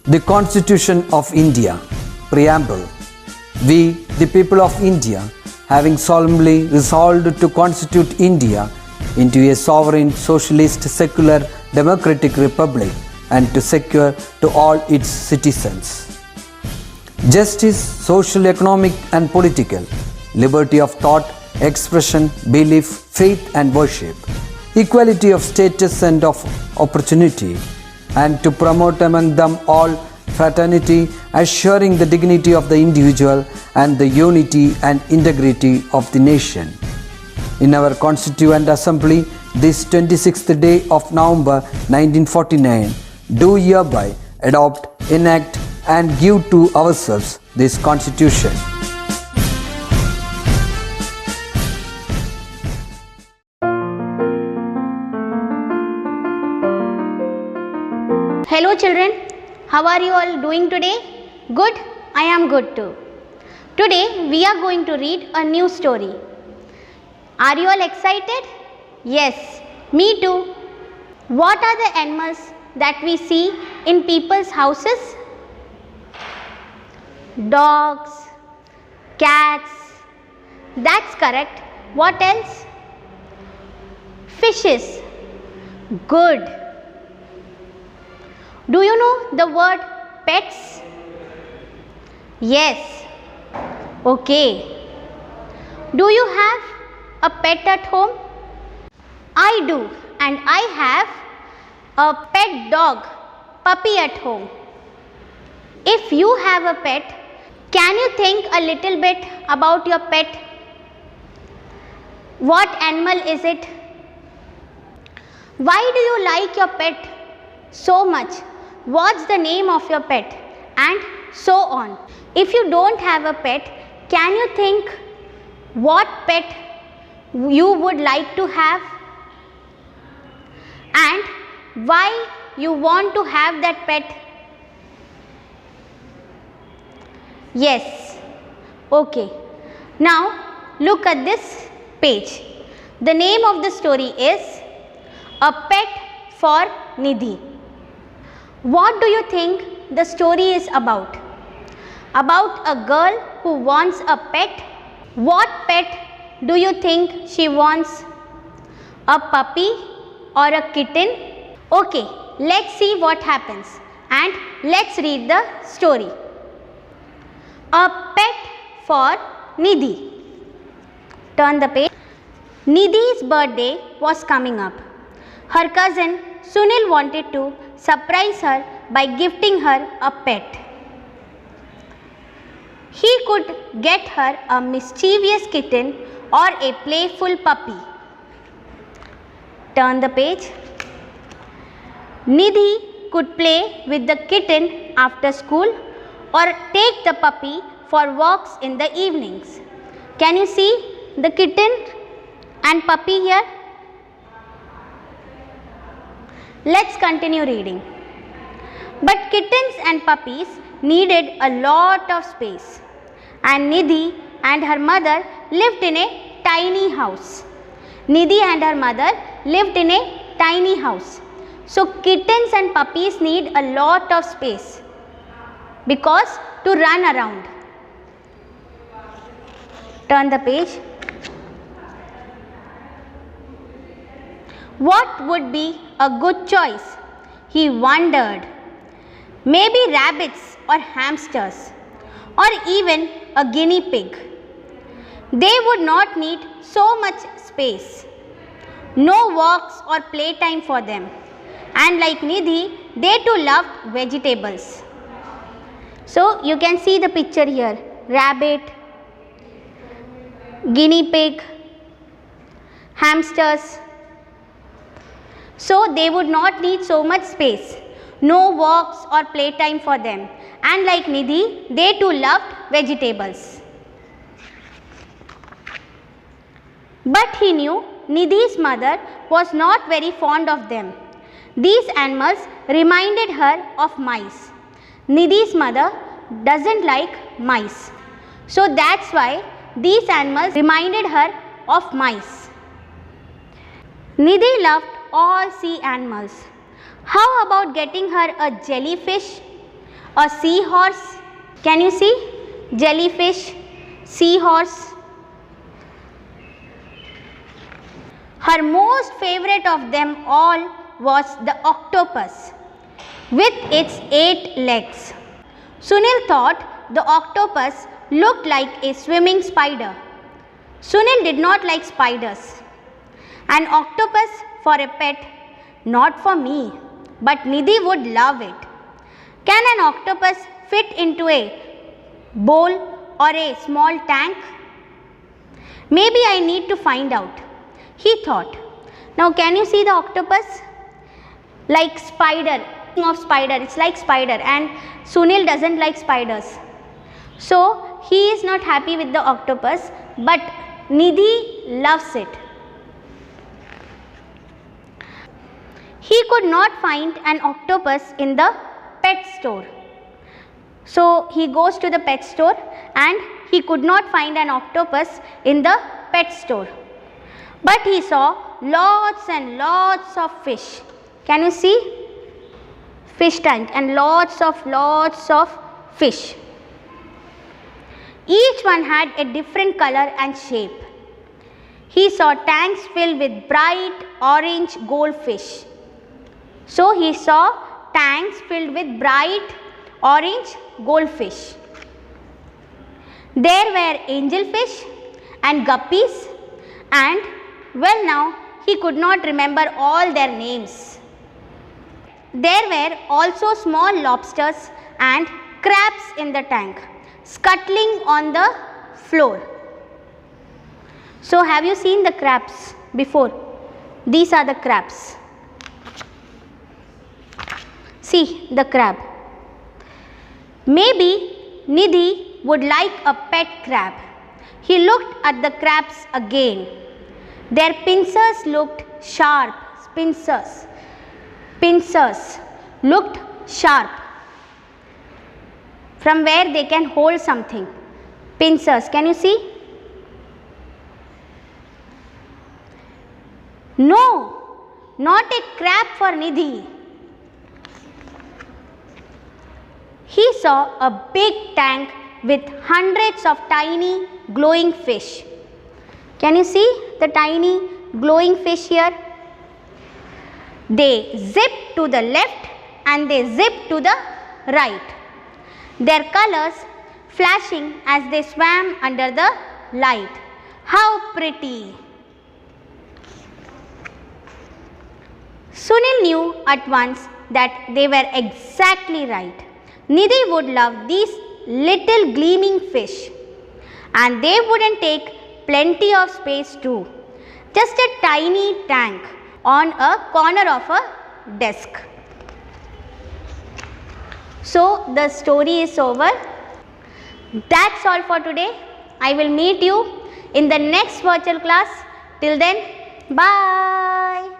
The Constitution of India, Preamble. We, the people of India, having solemnly resolved to constitute India into a sovereign, socialist, secular, democratic republic and to secure to all its citizens justice, social, economic and political, liberty of thought, expression, belief, faith and worship, equality of status and of opportunity, and to promote among them all fraternity, assuring the dignity of the individual and the unity and integrity of the nation. In our Constituent Assembly, this 26th day of November 1949, do hereby adopt, enact and give to ourselves this Constitution. Hello children, how are you all doing today? Good? I am good too. Today we are going to read a new story. Are you all excited? Yes, me too. What are the animals that we see in people's houses? Dogs, cats. That's correct. What else? Fishes. Good. Do you know the word pets? Yes. Okay. Do you have a pet at home? I do, and I have a pet dog, puppy at home. If you have a pet, can you think a little bit about your pet? What animal is it? Why do you like your pet so much? What's the name of your pet? And so on. If you don't have a pet, can you think what pet you would like to have? And why you want to have that pet? Yes. Okay. Now look at this page. The name of the story is A Pet for Nidhi. What do you think the story is about? About a girl who wants a pet? What pet do you think she wants? A puppy or a kitten? Okay, let's see what happens and let's read the story. A Pet for Nidhi. Turn the page. Nidhi's birthday was coming up. Her cousin Sunil wanted to surprise her by gifting her a pet. He could get her a mischievous kitten or a playful puppy. Turn the page. Nidhi could play with the kitten after school or take the puppy for walks in the evenings. Can you see the kitten and puppy here? Let's continue reading. But kittens and puppies needed a lot of space, and Nidhi and her mother lived in a tiny house. Nidhi and her mother lived in a tiny house. So kittens and puppies need a lot of space because to run around. Turn the page. What would be a good choice? He wondered. Maybe rabbits or hamsters or even a guinea pig. They would not need so much space. No walks or playtime for them. And like Nidhi, they too loved vegetables. So you can see the picture here. Rabbit, guinea pig, hamsters. So they would not need so much space. No walks or playtime for them. And like Nidhi, they too loved vegetables. But he knew Nidhi's mother was not very fond of them. These animals reminded her of mice. Nidhi's mother doesn't like mice. So that's why these animals reminded her of mice. Nidhi loved all sea animals. How about getting her a jellyfish, a seahorse. Can you see? Jellyfish, seahorse. Her most favorite of them all was the octopus with its 8 legs. Sunil thought the octopus looked like a swimming spider. Sunil did not like spiders. An octopus for a pet, not for me, but Nidhi would love it. Can an octopus fit into a bowl or a small tank? Maybe I need to find out, he thought. Now can you see the octopus? Like spider, of spider, it's like spider, and Sunil doesn't like spiders. So he is not happy with the octopus, but Nidhi loves it. He could not find an octopus in the pet store. So he goes to the pet store and he could not find an octopus in the pet store. But he saw lots and lots of fish. Can you see? Fish tank and lots of fish. Each one had a different color and shape. He saw tanks filled with bright orange goldfish. So he saw tanks filled with bright orange goldfish. There were angelfish and guppies, and well, now he could not remember all their names. There were also small lobsters and crabs in the tank, scuttling on the floor. So have you seen the crabs before? These are the crabs. See the crab. Maybe Nidhi would like a pet crab. He looked at the crabs again. Their pincers looked sharp. Pincers looked sharp. From where they can hold something. Pincers, can you see? No, not a crab for Nidhi. He saw a big tank with hundreds of tiny glowing fish. Can you see the tiny glowing fish here? They zip to the left and they zip to the right. Their colors flashing as they swam under the light. How pretty! Sunil knew at once that they were exactly right. Nidhi would love these little gleaming fish, and they wouldn't take plenty of space too. Just a tiny tank on a corner of a desk. So the story is over. That's all for today. I will meet you in the next virtual class. Till then, bye.